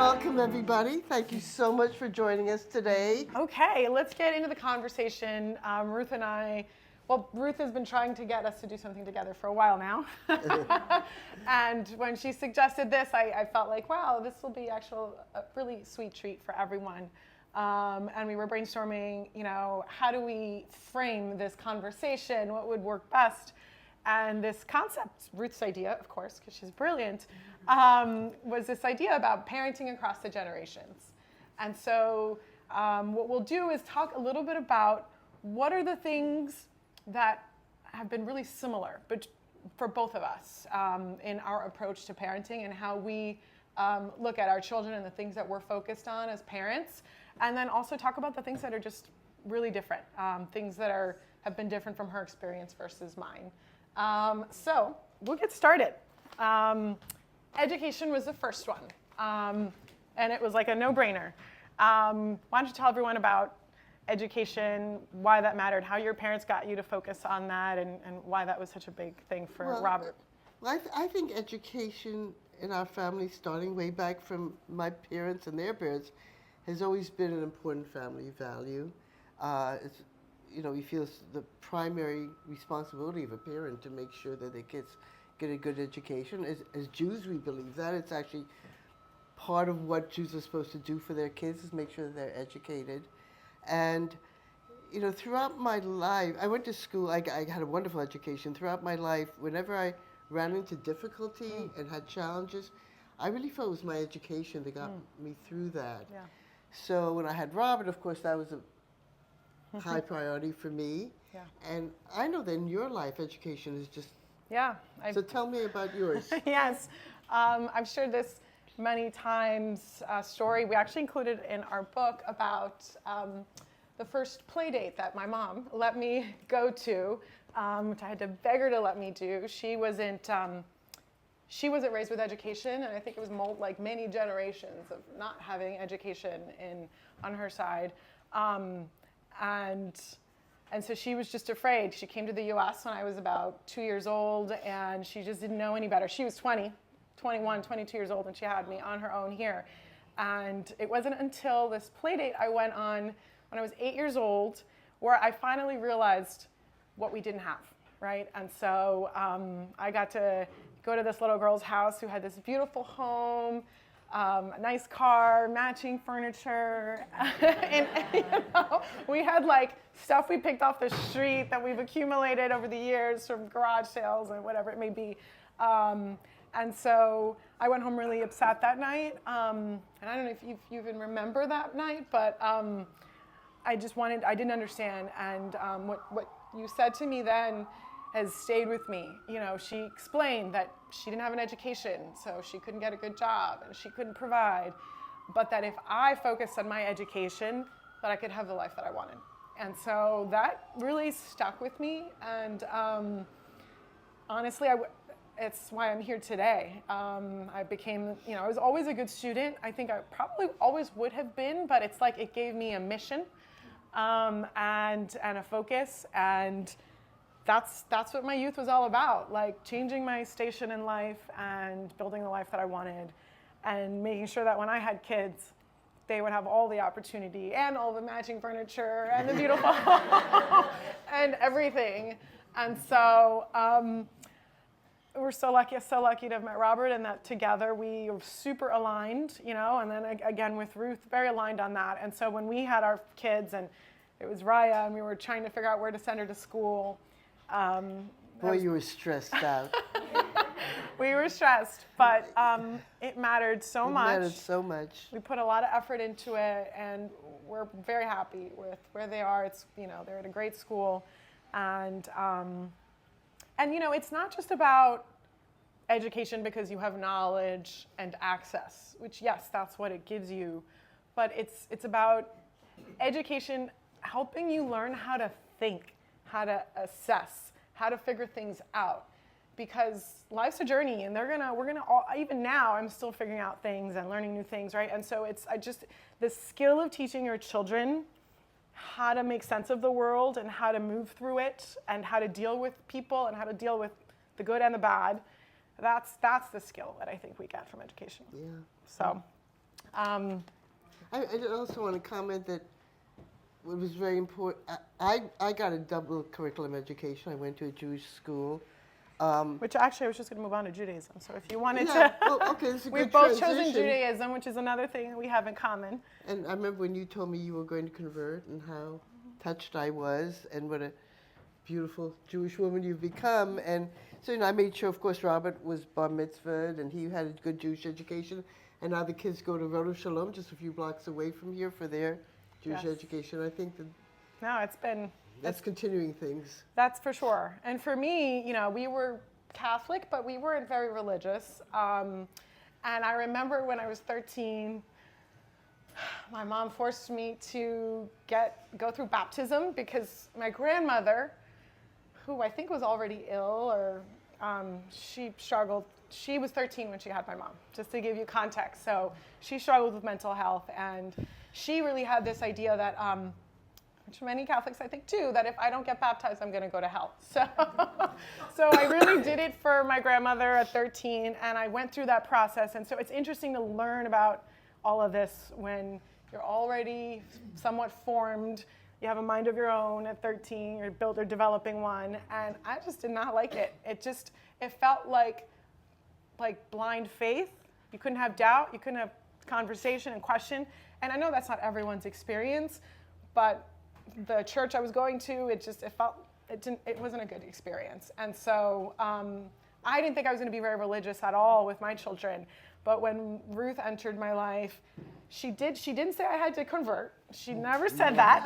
Welcome, everybody. Thank you so much for joining us today. Okay, let's get into the conversation. Ruth and I, well, Ruth has been trying to get us to do something together for a while now. And when she suggested this, I felt like, wow, this will be actually a really sweet treat for everyone. And we were brainstorming, how do we frame this conversation? What would work best? And this concept, Ruth's idea, of course, because she's brilliant, was this idea about parenting across the generations. And so what we'll do is talk a little bit about what are the things that have been really similar but for both of us in our approach to parenting and how we look at our children and the things that we're focused on as parents. And then also talk about the things that are just really different, things that have been different from her experience versus mine. So we'll get started. Education was the first one, and it was like a no-brainer. Why don't you tell everyone about education, why that mattered, how your parents got you to focus on that, and why that was such a big thing for Robert? Well, I think education in our family, starting way back from my parents and their parents, has always been an important family value. We feel it's the primary responsibility of a parent to make sure that their kids get a good education. As Jews, we believe that. It's actually part of what Jews are supposed to do for their kids is make sure that they're educated. And, throughout my life, I went to school, I had a wonderful education. Throughout my life, whenever I ran into difficulty and had challenges, I really felt it was my education that got me through that. Yeah. So when I had Robert, of course, that was a high priority for me. Yeah. And I know that in your life, education is just... Yeah. So tell me about yours. Yes. I've shared this many times, story we actually included in our book about the first play date that my mom let me go to, which I had to beg her to let me do. She wasn't raised with education, and I think it was like many generations of not having education on her side. And so she was just afraid. She came to the U.S. when I was about 2 years old, and she just didn't know any better. She was 21, 22 years old, and she had me on her own here. And it wasn't until this play date I went on when I was 8 years old where I finally realized what we didn't have, right? And so I got to go to this little girl's house who had this beautiful home, a nice car, matching furniture, and we had like stuff we picked off the street that we've accumulated over the years from garage sales and whatever it may be. And so I went home really upset that night, and I don't know if you even remember that night, but I didn't understand, and what you said to me then has stayed with me. She explained that she didn't have an education, so she couldn't get a good job, and she couldn't provide, but that if I focused on my education, that I could have the life that I wanted. And so that really stuck with me, and honestly, it's why I'm here today. I became, I was always a good student. I think I probably always would have been, but it's like it gave me a mission and a focus, and that's what my youth was all about, like changing my station in life and building the life that I wanted, and making sure that when I had kids, they would have all the opportunity and all the matching furniture and the beautiful home and everything. And so we're so lucky to have met Robert, and that together we were super aligned, and then again with Ruth, very aligned on that. And so when we had our kids, and it was Raya, and we were trying to figure out where to send her to school. Boy, you were stressed out. We were stressed, but it mattered so much. It mattered so much. We put a lot of effort into it, and we're very happy with where they are. It's, they're at a great school, and it's not just about education because you have knowledge and access, which, yes, that's what it gives you, but it's about education helping you learn how to think, how to assess, how to figure things out, because life's a journey, and we're gonna all, even now I'm still figuring out things and learning new things, right? And so the skill of teaching your children how to make sense of the world and how to move through it and how to deal with people and how to deal with the good and the bad, that's the skill that I think we get from education. Yeah. So I also want to comment that it was very important. I got a double curriculum education. I went to a Jewish school. Which actually I was just going to move on to Judaism. So if you wanted Yeah, to, well, okay, this is a we've good both transition. chosen Judaism, which is another thing that we have in common. And I remember when you told me you were going to convert and how touched I was and what a beautiful Jewish woman you've become. And so, I made sure, of course, Robert was bar mitzvahed and he had a good Jewish education. And now the kids go to Rosh Shalom, just a few blocks away from here, for their Jewish education. I think that That's continuing things. That's for sure. And for me, we were Catholic, but we weren't very religious. And I remember when I was 13, my mom forced me to go through baptism because my grandmother, who I think was already ill, or she struggled. She was 13 when she had my mom, just to give you context. So she struggled with mental health, and she really had this idea that, which many Catholics I think do, that if I don't get baptized, I'm going to go to hell. So, so I really did it for my grandmother at 13, and I went through that process. And so it's interesting to learn about all of this when you're already somewhat formed. You have a mind of your own at 13, you're developing one, and I just did not like it. It felt like blind faith. You couldn't have doubt, you couldn't have conversation and question. And I know that's not everyone's experience, but the church I was going to, it wasn't a good experience. And so I didn't think I was going to be very religious at all with my children. But when Ruth entered my life, she didn't say I had to convert. She never said that.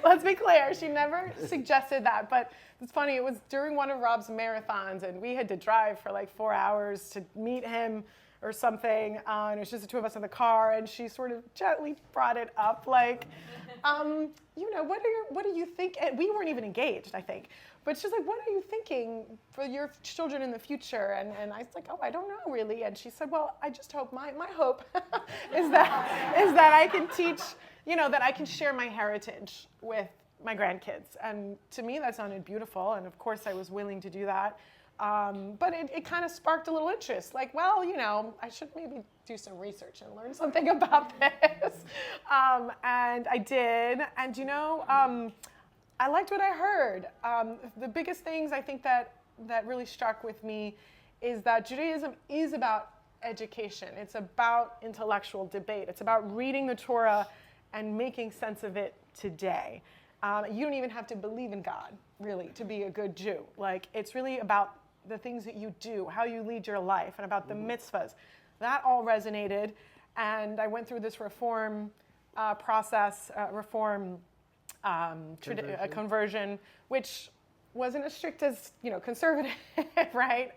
Let's be clear. She never suggested that. But it's funny, it was during one of Rob's marathons, and we had to drive for like 4 hours to meet him or something. And it was just the two of us in the car, and she sort of gently brought it up, like, what do you think? And we weren't even engaged, I think. But she's like, what are you thinking for your children in the future? And I was like, I don't know really. And she said, well, I just hope, my hope is that I can teach, that I can share my heritage with my grandkids. And to me, that sounded beautiful. And of course, I was willing to do that. But it kind of sparked a little interest. Like, well, I should maybe do some research and learn something about this. And I did. And, I liked what I heard. The biggest things I think that really struck with me is that Judaism is about education. It's about intellectual debate. It's about reading the Torah and making sense of it today. You don't even have to believe in God, really, to be a good Jew. Like, it's really about the things that you do, how you lead your life, and about the mitzvahs. That all resonated, and I went through this reform process, conversion, which wasn't as strict as conservative, right?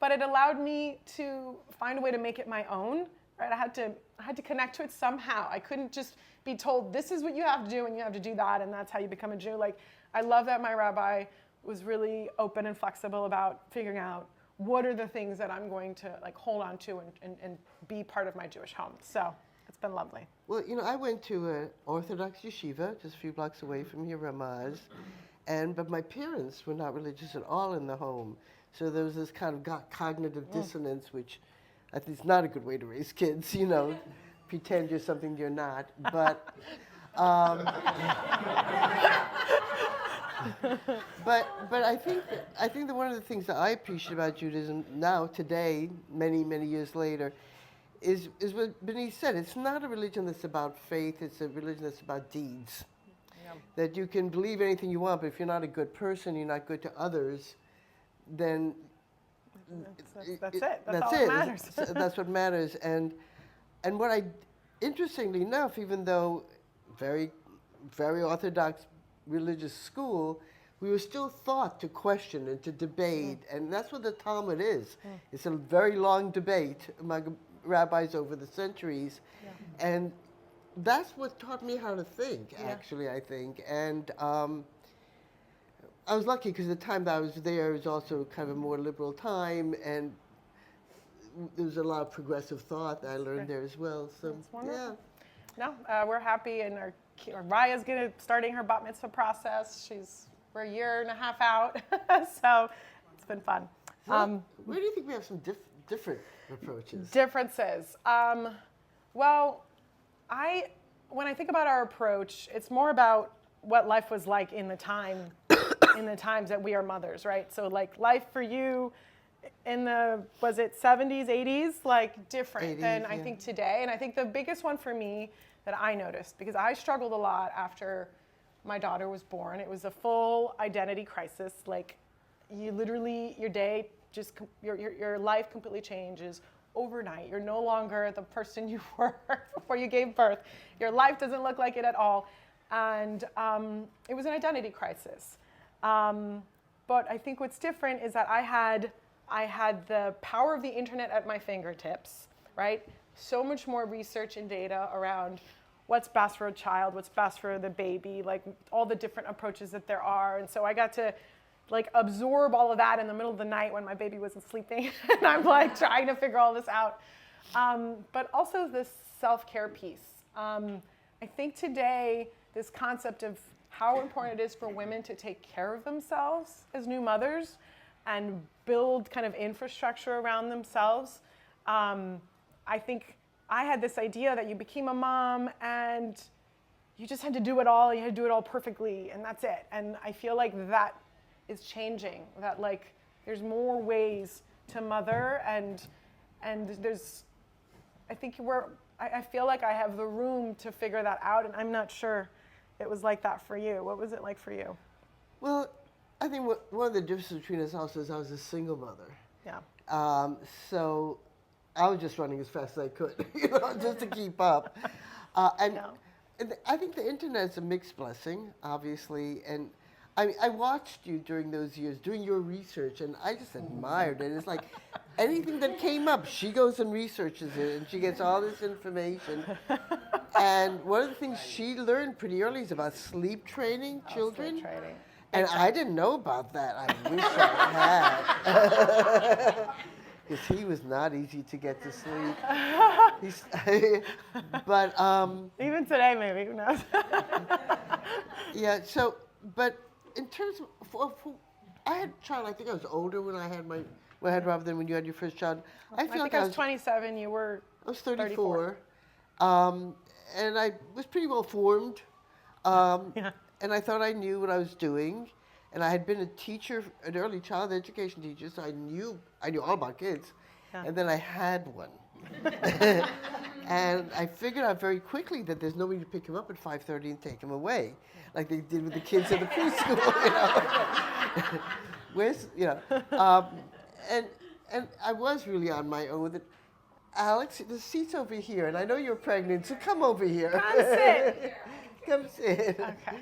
But it allowed me to find a way to make it my own. Right? I had to connect to it somehow. I couldn't just be told this is what you have to do and you have to do that and that's how you become a Jew. Like, I love that my rabbi was really open and flexible about figuring out what are the things that I'm going to hold on to and be part of my Jewish home. So it's been lovely. Well, I went to an Orthodox yeshiva just a few blocks away from here, Ramaz, but my parents were not religious at all in the home. So there was this kind of cognitive dissonance, which I think is not a good way to raise kids, pretend you're something you're not. But, but I think that one of the things that I appreciate about Judaism now, today, many, many years later, is what Benis said. It's not a religion that's about faith. It's a religion that's about deeds. Yeah. That you can believe anything you want, but if you're not a good person, you're not good to others, then that's it. That's all that matters. That's what matters. And what interestingly enough, even though very, very Orthodox religious school, we were still taught to question and to debate, and that's what the Talmud is. It's a very long debate among rabbis over the centuries, and that's what taught me how to think, actually, I think. And I was lucky because the time that I was there was also kind of a more liberal time, and there was a lot of progressive thought that I learned there as well. So, yeah. No, we're happy, and our Raya's starting her bat mitzvah process. We're a year and a half out, so it's been fun. So where do you think we have some different approaches. Differences. Well, when I think about our approach, it's more about what life was like in the times that we are mothers, right? So like life for you in the, was it 70s, 80s, like different 80s, than I yeah. think today. And I think the biggest one for me that I noticed, because I struggled a lot after my daughter was born, it was a full identity crisis. Like you literally, your day just, your life completely changes overnight. You're no longer the person you were before you gave birth. Your life doesn't look like it at all. And it was an identity crisis. But I think what's different is that I had the power of the internet at my fingertips, right? So much more research and data around what's best for a child, what's best for the baby, like all the different approaches that there are. And so I got to like absorb all of that in the middle of the night when my baby wasn't sleeping. And I'm like trying to figure all this out. But also this self-care piece. I think today, this concept of how important it is for women to take care of themselves as new mothers and build kind of infrastructure around themselves. I think I had this idea that you became a mom and you just had to do it all, you had to do it all perfectly, and that's it. And I feel like that is changing, that like there's more ways to mother, and there's, I think I feel like I have the room to figure that out, and I'm not sure it was like that for you. What was it like for you? Well, I think one of the differences between us also is I was a single mother. Yeah. So I was just running as fast as I could, just to keep up. And I think the internet's a mixed blessing, obviously. And I watched you during those years, doing your research, and I just admired it. It's like anything that came up, she goes and researches it, and she gets all this information. And one of the things she learned pretty early is about sleep training children. Sleep training. And I didn't know about that. I wish I had. Because he was not easy to get to sleep. But even today, maybe, who knows? yeah. So, but in terms of, I had a child. I think I was older when I had Robert than when you had your first child. I think I was 27. You were. I was 34. And I was pretty well formed. Yeah. And I thought I knew what I was doing. And I had been a teacher, an early child education teacher, so I knew all about kids. Yeah. And then I had one. And I figured out very quickly that there's nobody to pick him up at 5:30 and take him away, like they did with the kids in the preschool. Where's, and I was really on my own with it. Alex, the seat's over here, and I know you're pregnant, so come over here. Come sit. Come sit. Okay.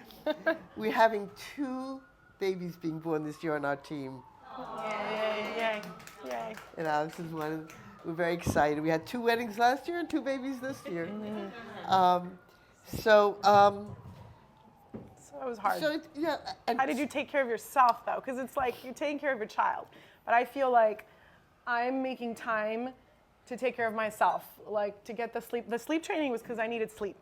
We're having 2 babies being born this year on our team. Yay. And Alex is one. And we're very excited. We had 2 weddings last year and 2 babies this year. Mm-hmm. So it was hard. So yeah. And how did you take care of yourself, though? Because it's like you're taking care of your child. But I feel like I'm making time to take care of myself, like to get the sleep. The sleep training was because I needed sleep.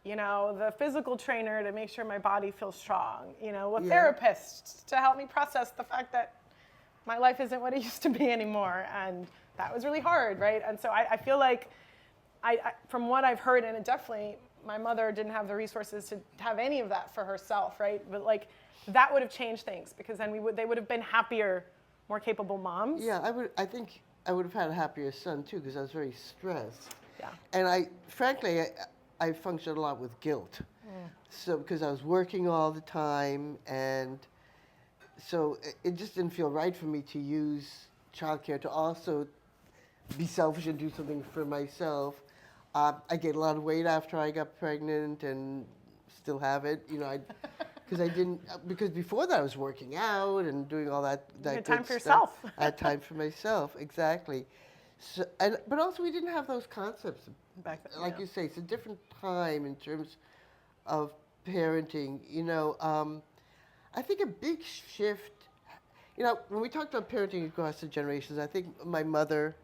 The physical trainer to make sure my body feels strong, a therapist to help me process the fact that my life isn't what it used to be anymore. And that was really hard, right? And so I feel like, from what I've heard, and it definitely, my mother didn't have the resources to have any of that for herself, right? But like, that would have changed things, because then they would have been happier, more capable moms. Yeah, I think I would have had a happier son too, because I was very stressed. Yeah. And frankly, I functioned a lot with guilt. So because I was working all the time, and so it just didn't feel right for me to use childcare to also be selfish and do something for myself. I gained a lot of weight after I got pregnant, and still have it. Because before that I was working out and doing all that. You had good time for stuff. yourself. I had time for myself, exactly. So, but also we didn't have those concepts. Back then, like you say, it's a different time in terms of parenting. I think a big shift. When we talked about parenting across the generations, I think my mother,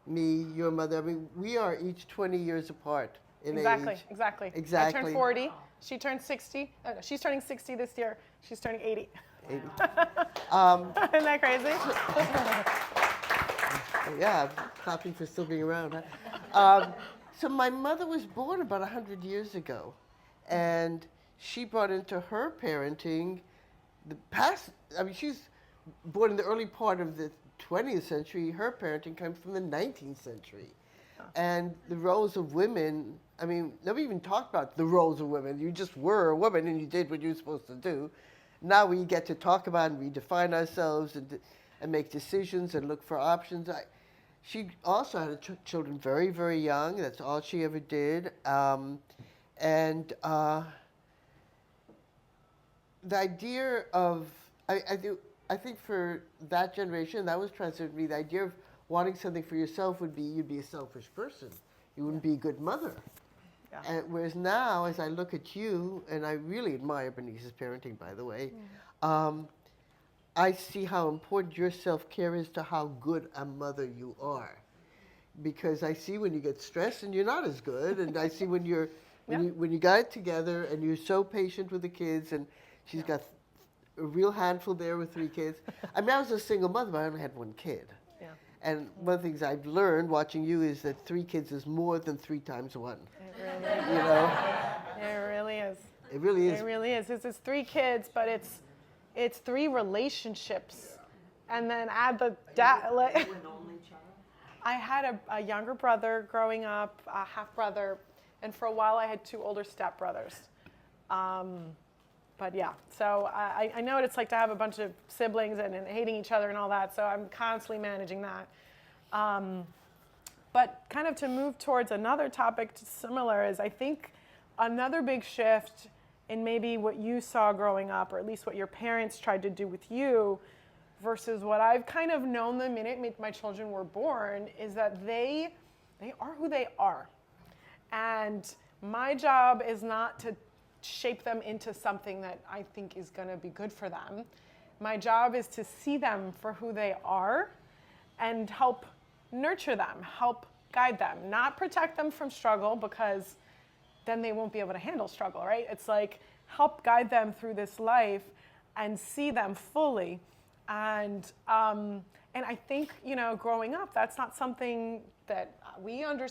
me, your mother. I mean, we are each 20 years apart in age. Exactly. I turned 40. She turned 60. She's turning 60 this year. She's turning 80. 80. Isn't that crazy? Yeah, I'm clapping for still being around. Huh? So my mother was born about 100 years ago, and she brought into her parenting the past. I mean, she's born in the early part of the 20th century. Her parenting comes from the 19th century. And the roles of women, I mean, nobody even talked about the roles of women. You just were a woman and you did what you were supposed to do. Now we get to talk about and redefine ourselves and make decisions and look for options. She also had children very, very young. That's all she ever did. The idea of, I think for that generation, that was translated to me, the idea of wanting something for yourself would be you'd be a selfish person. You wouldn't be a good mother. Yeah. And whereas now, as I look at you, and I really admire Benis's parenting, by the way, I see how important your self-care is to how good a mother you are. Because I see when you get stressed and you're not as good, and I see when you're when you got it together and you're so patient with the kids, and she's got a real handful there with 3 kids. I mean, I was a single mother, but I only had 1 kid. And one of the things I've learned watching you is that 3 kids is more than 3 times 1. It really is. You know? It really is. It really is. It really is. It's 3 kids, but it's 3 relationships. And then add the dad. Like, an only child? I had a younger brother growing up, a half brother, and for a while I had 2 older stepbrothers. But yeah, so I know what it's like to have a bunch of siblings and hating each other and all that, so I'm constantly managing that. But kind of to move towards another topic similar is I think another big shift in maybe what you saw growing up, or at least what your parents tried to do with you, versus what I've kind of known the minute my children were born, is that they are who they are. And my job is not to shape them into something that I think is going to be good for them. My job is to see them for who they are and help nurture them, help guide them, not protect them from struggle, because then they won't be able to handle struggle, right? It's like help guide them through this life and see them fully. And I think, growing up, that's not something that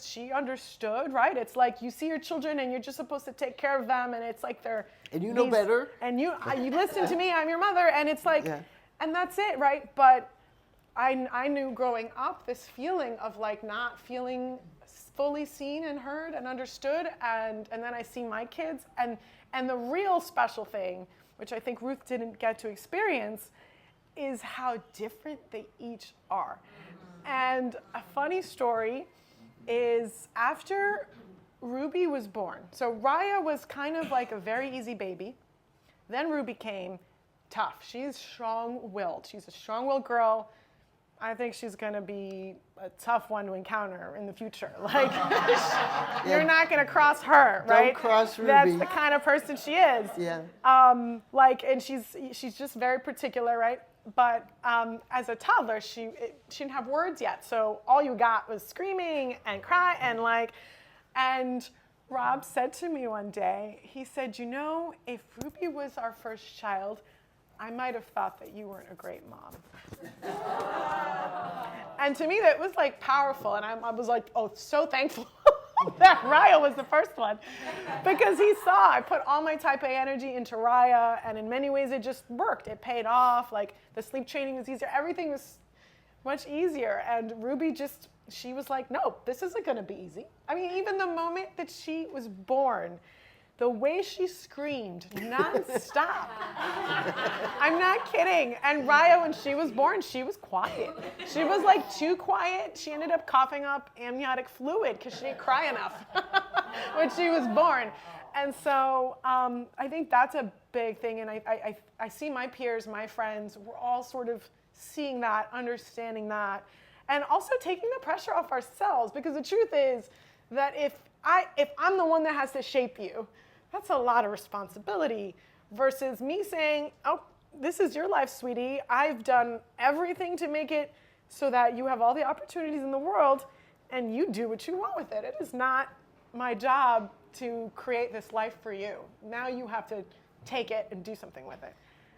she understood, right? It's like you see your children and you're just supposed to take care of them, and it's like they're... And you know better. And you listen to me, I'm your mother, and it's like, and that's it, right? But I knew growing up this feeling of like not feeling fully seen and heard and understood, and then I see my kids, and the real special thing, which I think Ruth didn't get to experience, is how different they each are. And a funny story is after Ruby was born, so Raya was kind of like a very easy baby. Then Ruby came tough. She's strong-willed. She's a strong-willed girl. I think she's going to be a tough one to encounter in the future. Like, you're not going to cross her, right? Don't cross Ruby. That's the kind of person she is. Yeah. And she's just very particular, right? But as a toddler, she didn't have words yet, so all you got was screaming and cry and Rob said to me one day, he said, if Ruby was our first child, I might have thought that you weren't a great mom. And to me, that was like powerful, and I was like, oh, so thankful that Raya was the first one, because he saw I put all my type A energy into Raya, and in many ways it just worked. It paid off. Like the sleep training was easier. Everything was much easier. And Ruby she was like, no, this isn't going to be easy. I mean, even the moment that she was born, the way she screamed nonstop. I'm not kidding. And Raya, when she was born, she was quiet. She was like too quiet. She ended up coughing up amniotic fluid because she didn't cry enough when she was born. And so I think that's a big thing. And I see my peers, my friends, we're all sort of seeing that, understanding that, and also taking the pressure off ourselves. Because the truth is that if I'm the one that has to shape you, that's a lot of responsibility, versus me saying, oh, this is your life, sweetie. I've done everything to make it so that you have all the opportunities in the world, and you do what you want with it. It is not my job to create this life for you. Now you have to take it and do something with it.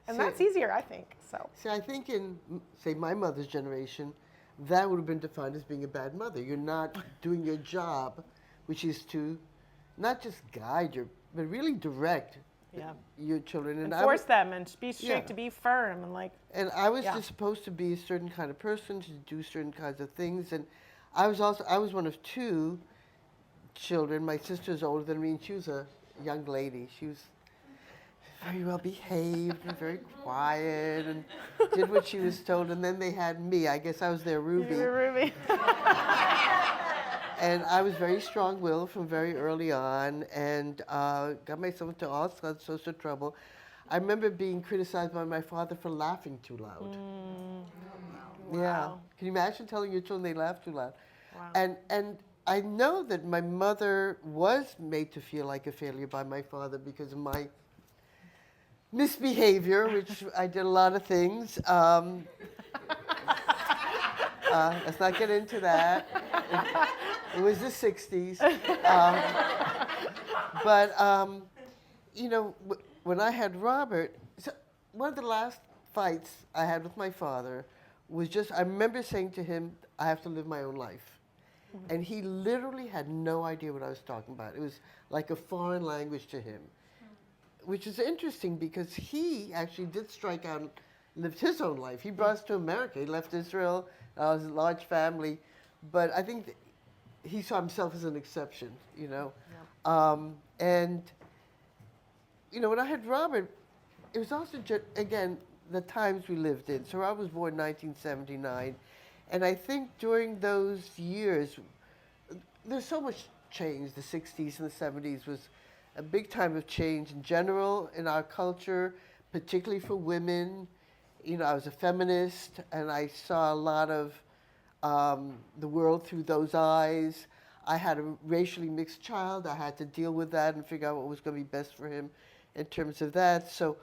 And that's easier, I think. So. See, I think in, say, my mother's generation, that would have been defined as being a bad mother. You're not doing your job, which is to not just guide your, but really direct your children. And force them and be strict, to be firm and like. And I was just supposed to be a certain kind of person, to do certain kinds of things. And I was one of two children. My sister's older than me, and she was a young lady. She was very well behaved and very quiet and did what she was told. And then they had me. I guess I was their Ruby. You were Ruby. And I was very strong-willed from very early on, and got myself into all sorts of social trouble. I remember being criticized by my father for laughing too loud. Wow. Yeah. Can you imagine telling your children they laugh too loud? Wow. And I know that my mother was made to feel like a failure by my father because of my misbehavior, which I did a lot of things. Let's not get into that. It was the 60s. You know, when I had Robert, one of the last fights I had with my father was just, I remember saying to him, I have to live my own life. Mm-hmm. And he literally had no idea what I was talking about. It was like a foreign language to him, which is interesting because he actually did strike out and lived his own life. He brought us to America. He left Israel. It was a large family. But I think he saw himself as an exception, you know. Yeah. And, you know, when I had Robert, it was also, again, the times we lived in. So I was born in 1979. And I think during those years, there's so much change. The 60s and the 70s was a big time of change in general in our culture, particularly for women. You know, I was a feminist, and I saw a lot of the world through those eyes. I had a racially mixed child. I had to deal with that and figure out what was going to be best for him in terms of that. So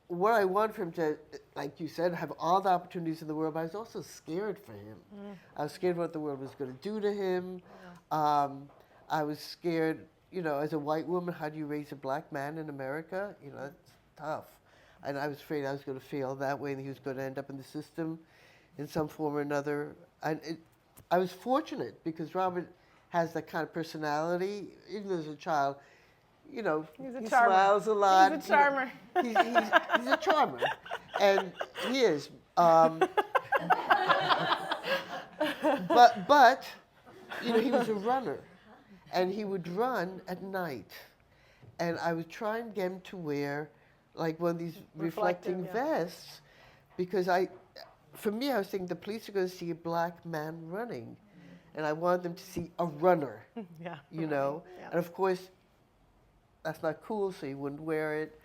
what I want for him to, like you said, have all the opportunities in the world, but I was also scared for him. I was scared what the world was going to do to him. I was scared, you know, as a white woman, how do you raise a black man in America? You know, that's tough. And I was afraid I was going to fail that way and he was going to end up in the system in some form or another. And I was fortunate because Robert has that kind of personality, even as a child. You know, he smiles a lot. He's a charmer. You know, he's a charmer, and he is. But you know, he was a runner, and he would run at night, and I would try and get him to wear like one of these reflecting vests, because for me, I was thinking the police are going to see a black man running, and I wanted them to see a runner. Yeah. You know, and of course, that's not cool, so you wouldn't wear it,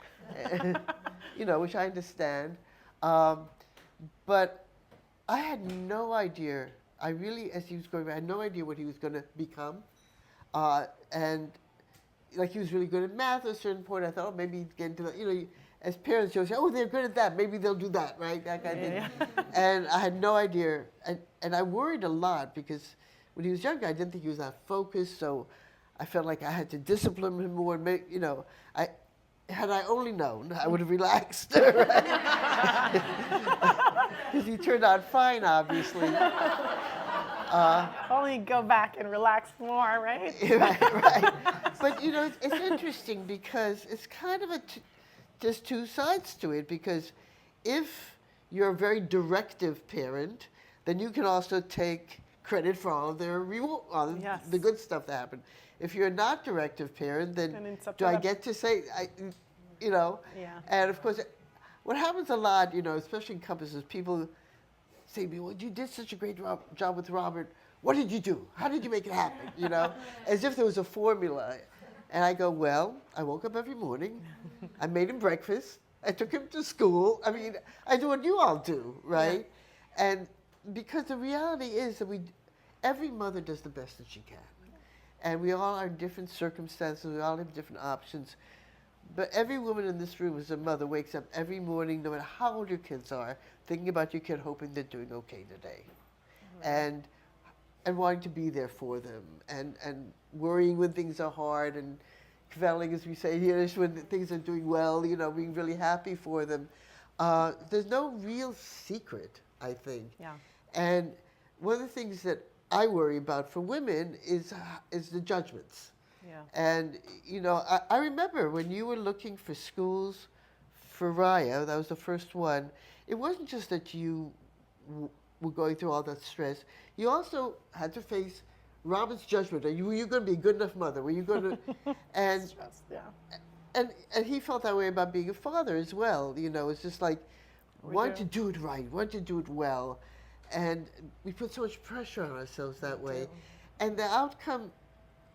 you know, which I understand. But I had no idea. I really, as he was going, I had no idea what he was going to become. And like he was really good at math at a certain point. I thought, oh, maybe he'd get into that. You know, as parents, you'll say, oh, they're good at that. Maybe they'll do that, right? That kind of thing. And I had no idea. And I worried a lot because when he was younger, I didn't think he was that focused. So I felt like I had to discipline him more. And make, you know, had I only known, I would have relaxed. Because he turned out fine, obviously. Only go back and relax more, right? Right. But, you know, it's interesting because it's kind of there's two sides to it. Because if you're a very directive parent, then you can also take credit for all the good stuff that happened. If you're a not directive parent, then do I get to say, you know? Yeah. And of course, what happens a lot, you know, especially in compasses, people say to me, well, you did such a great job with Robert. What did you do? How did you make it happen? You know, as if there was a formula. And I go, well, I woke up every morning. I made him breakfast. I took him to school. I mean, I do what you all do, right? Yeah. And because the reality is that every mother does the best that she can. And we all are in different circumstances. We all have different options. But every woman in this room as a mother wakes up every morning, no matter how old your kids are, thinking about your kid, hoping they're doing okay today. Mm-hmm. And wanting to be there for them. And worrying when things are hard and kvelling, as we say here, when things are doing well, you know, being really happy for them. There's no real secret, I think. Yeah. And one of the things that I worry about for women is the judgments. Yeah. And, you know, I remember when you were looking for schools for Raya, that was the first one, it wasn't just that you were going through all that stress. You also had to face Robin's judgment. Were you going to be a good enough mother? Were you going to... And, Stress, yeah. and he felt that way about being a father as well. You know, it's just like, want to do it right, want to do it well. And we put so much pressure on ourselves that way. And the outcome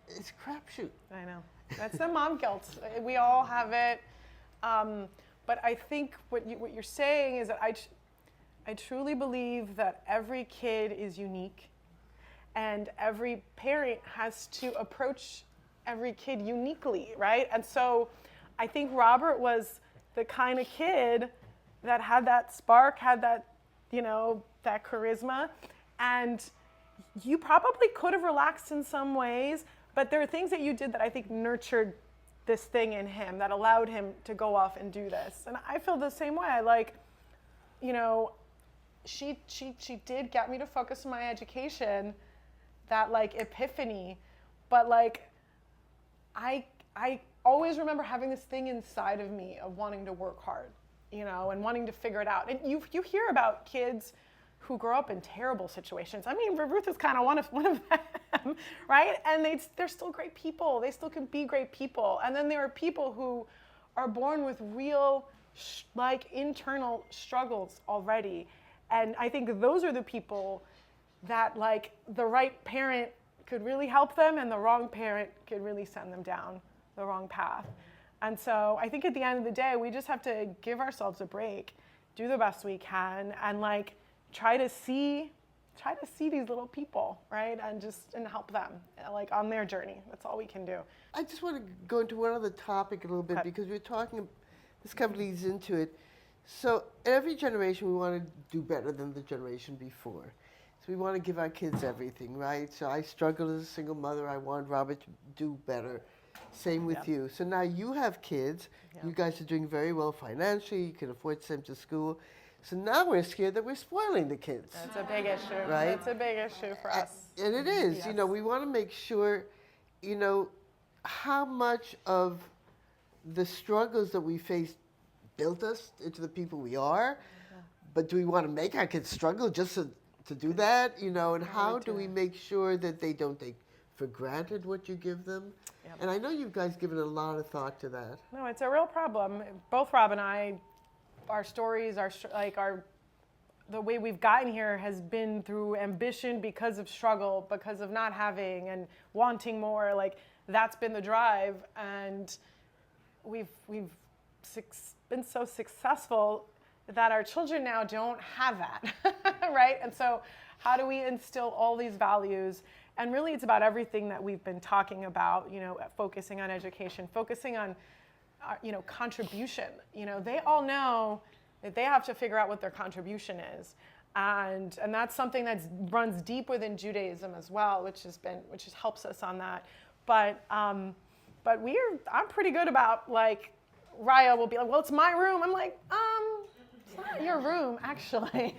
is crapshoot. I know. That's the mom guilt. We all have it. But I think what you're saying is that I truly believe that every kid is unique, and every parent has to approach every kid uniquely, right? And so I think Robert was the kind of kid that had that spark, had that, you know, that charisma, and you probably could have relaxed in some ways, but there are things that you did that I think nurtured this thing in him that allowed him to go off and do this. And I feel the same way. Like, you know, she did get me to focus on my education, that like epiphany, but like I always remember having this thing inside of me of wanting to work hard, you know, and wanting to figure it out. And you hear about kids who grow up in terrible situations. I mean, Ruth is kind of one of them, right? And they're still great people. They still can be great people. And then there are people who are born with real, like, internal struggles already. And I think those are the people that, like, the right parent could really help them, and the wrong parent could really send them down the wrong path. And so I think at the end of the day, we just have to give ourselves a break, do the best we can, and like try to see these little people, right? And help them, like, on their journey. That's all we can do. I just want to go into one other topic a little bit, because we're talking, this kind of leads into it. So every generation, we want to do better than the generation before. So we want to give our kids everything, right? So I struggled as a single mother. I want Robert to do better. Same with you. So now you have kids. You guys are doing very well financially. You can afford to send them to school. So now we're scared that we're spoiling the kids. That's a big issue. Right? That's a big issue for us. And it is. Yes. You know, we want to make sure, you know, how much of the struggles that we face built us into the people we are. But do we want to make our kids struggle just to do that? You know, and how do we make sure that they don't take for granted what you give them? Yep. And I know you guys given a lot of thought to that. No, it's a real problem. Both Rob and I, our stories are the way we've gotten here has been through ambition because of struggle, because of not having and wanting more. Like, that's been the drive, and we've been so successful that our children now don't have that, right? And so how do we instill all these values? And really, it's about everything that we've been talking about, you know, focusing on education, focusing on, you know, contribution. You know, they all know that they have to figure out what their contribution is. And that's something that runs deep within Judaism as well, which helps us on that. But I'm pretty good about, like, Raya will be like, well, it's my room. I'm like, it's not your room, actually.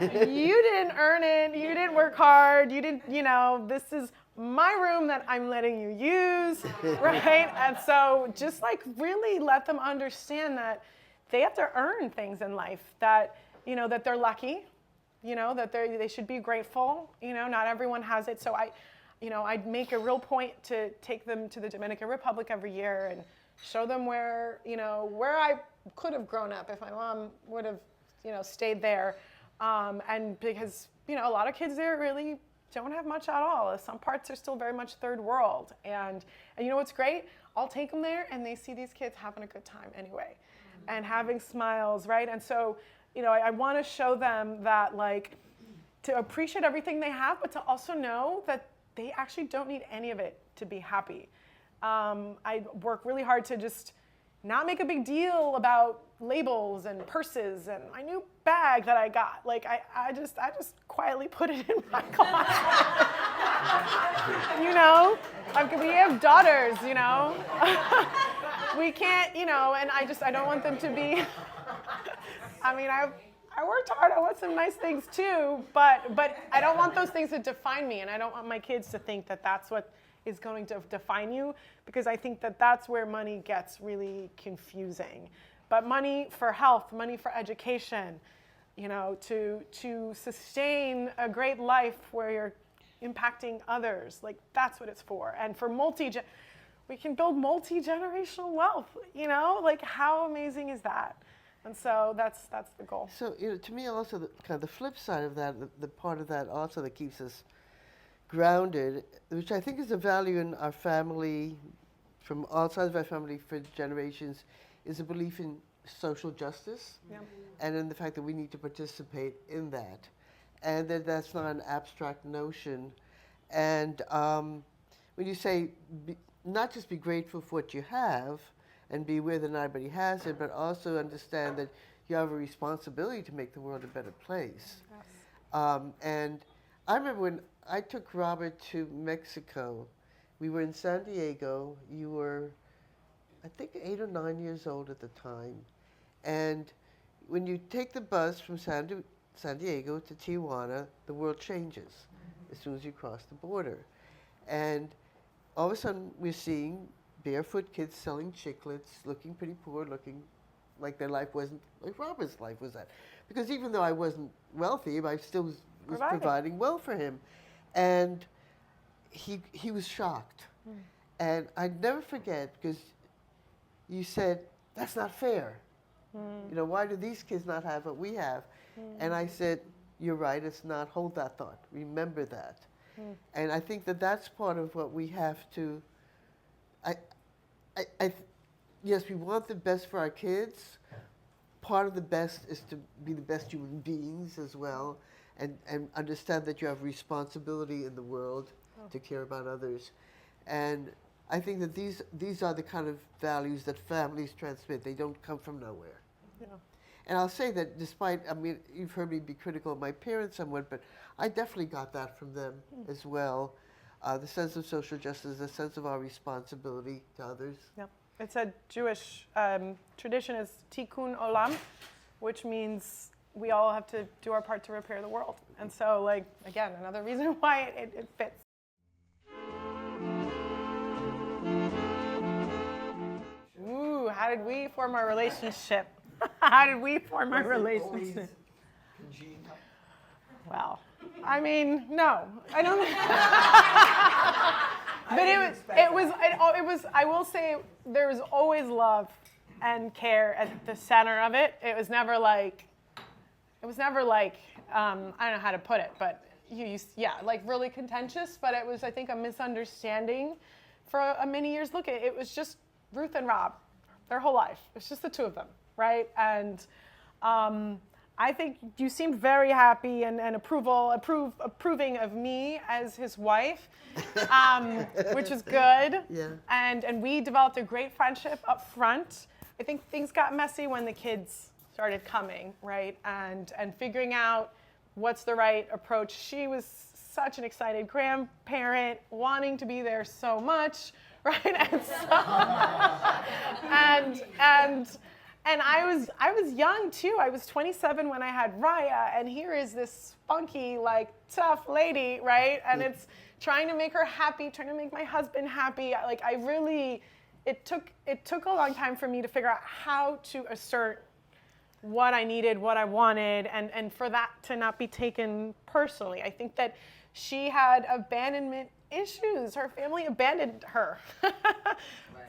You didn't earn it. You didn't work hard. You didn't, you know, this is my room that I'm letting you use, right? And so just, like, really let them understand that they have to earn things in life, that, you know, that they're lucky, you know, that they should be grateful. You know, not everyone has it. So I'd make a real point to take them to the Dominican Republic every year and show them where I could have grown up if my mom would have, you know, stayed there. And because, you know, a lot of kids there really don't have much at all. Some parts are still very much third world. And you know what's great? I'll take them there and they see these kids having a good time anyway, and having smiles, right? And so, you know, I want to show them that, like, to appreciate everything they have, but to also know that they actually don't need any of it to be happy. I work really hard to just not make a big deal about labels and purses and my new bag that I got. Like, I just quietly put it in my closet. You know, we have daughters, you know. We can't, you know, and I don't want them to be, I mean, I worked hard. I want some nice things too, but I don't want those things to define me, and I don't want my kids to think that that's what is going to define you, because I think that that's where money gets really confusing. But money for health, money for education, you know, to sustain a great life where you're impacting others, like that's what it's for. And for we can build multi-generational wealth, you know, like how amazing is that? And so that's the goal. So, you know, to me also, kind of the flip side of that, the part of that also that keeps us grounded, which I think is a value in our family, from all sides of our family for generations, is a belief in social justice, and in the fact that we need to participate in that, and that that's not an abstract notion. And when you say not just be grateful for what you have and be aware that not everybody has it, but also understand that you have a responsibility to make the world a better place. Yes. And I remember when I took Robert to Mexico, we were in San Diego. You were, I think, 8 or 9 years old at the time. And when you take the bus from San Diego to Tijuana, the world changes as soon as you cross the border. And all of a sudden, we're seeing barefoot kids selling chiclets, looking pretty poor, looking like their life wasn't like Robert's life was at. Because even though I wasn't wealthy, I still was providing well for him. And he was shocked. And I'd never forget, because you said, that's not fair. You know, why do these kids not have what we have? And I said, you're right, it's not. Hold that thought. Remember that. And I think that that's part of what we have to, yes, we want the best for our kids. Part of the best is to be the best human beings as well, and understand that you have responsibility in the world to care about others. And I think that these are the kind of values that families transmit. They don't come from nowhere. Yeah. And I'll say that despite, I mean, you've heard me be critical of my parents somewhat, but I definitely got that from them as well. The sense of social justice, the sense of our responsibility to others. Yeah. It's a Jewish tradition, is tikkun olam, which means we all have to do our part to repair the world. And so, like, again, another reason why it fits. Ooh, how did we form our relationship? How did we form our relationship? Well, I mean, no, I don't. But it was. I will say there was always love and care at the center of it. It was never like. I don't know how to put it, but like really contentious. But it was, I think, a misunderstanding for many years. Look, it was just Ruth and Rob, their whole life. It's just the two of them, right? And I think you seemed very happy and approving of me as his wife, which is good. Yeah. And we developed a great friendship up front. I think things got messy when the kids started coming, right? And figuring out what's the right approach. She was such an excited grandparent, wanting to be there so much, right? And so, and I was young too. I was 27 when I had Raya, and here is this spunky, like, tough lady, right? And it's trying to make her happy, trying to make my husband happy. Like, it took a long time for me to figure out how to assert what I needed, what I wanted, and for that to not be taken personally. I think that she had abandonment issues. Her family abandoned her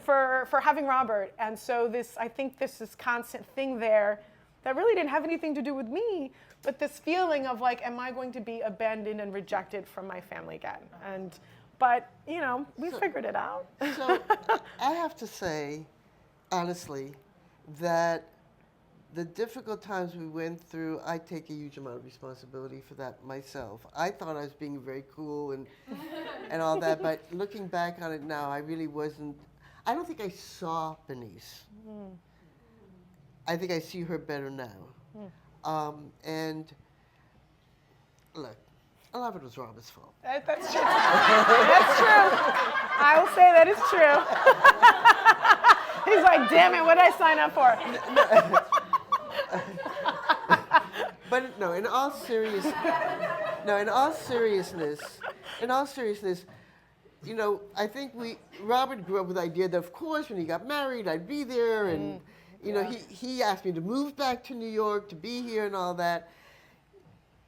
for having Robert. And so I think this constant thing there that really didn't have anything to do with me, but this feeling of like, am I going to be abandoned and rejected from my family again? But, you know, we figured it out. So I have to say, honestly, that the difficult times we went through, I take a huge amount of responsibility for that myself. I thought I was being very cool and all that, but looking back on it now, I really wasn't. I don't think I saw Benis. I think I see her better now. And look, a lot of it was Robert's fault. That's true. That's true. I will say that is true. He's like, damn it, what did I sign up for? But no, in all seriousness, you know, I think Robert grew up with the idea that, of course, when he got married, I'd be there, and you know, he asked me to move back to New York, to be here, and all that.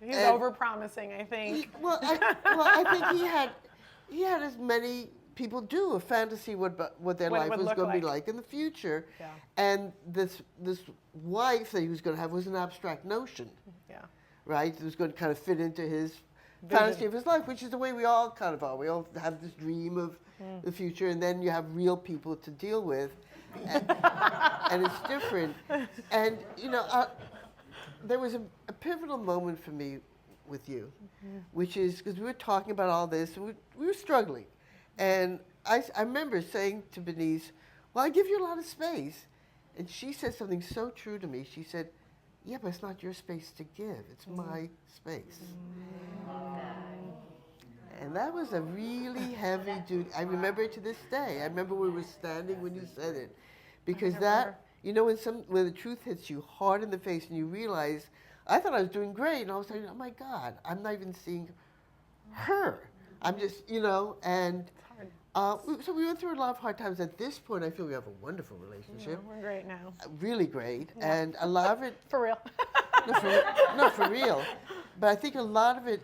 He's over-promising, I think. I think he had as many people do, a fantasy what their life was going to be like in the future, and this wife that he was going to have was an abstract notion, right? It was going to kind of fit into his fantasy of his life, which is the way we all kind of are. We all have this dream of the future, and then you have real people to deal with, and it's different. And you know, there was a pivotal moment for me with you, which is because we were talking about all this, and we were struggling. And I remember saying to Benis, well, I give you a lot of space. And she said something so true to me. She said, yeah, but it's not your space to give. It's my space. And that was a really heavy duty. I remember it to this day. I remember we were standing when you said it. Because that, you know, when the truth hits you hard in the face and you realize, I thought I was doing great. And all of a sudden, oh my God, I'm not even seeing her. I'm just, you know, and so we went through a lot of hard times. At this point, I feel we have a wonderful relationship. Yeah, we're great now. Really great. Yeah. And a lot of it... For real. No, for real. But I think a lot of it,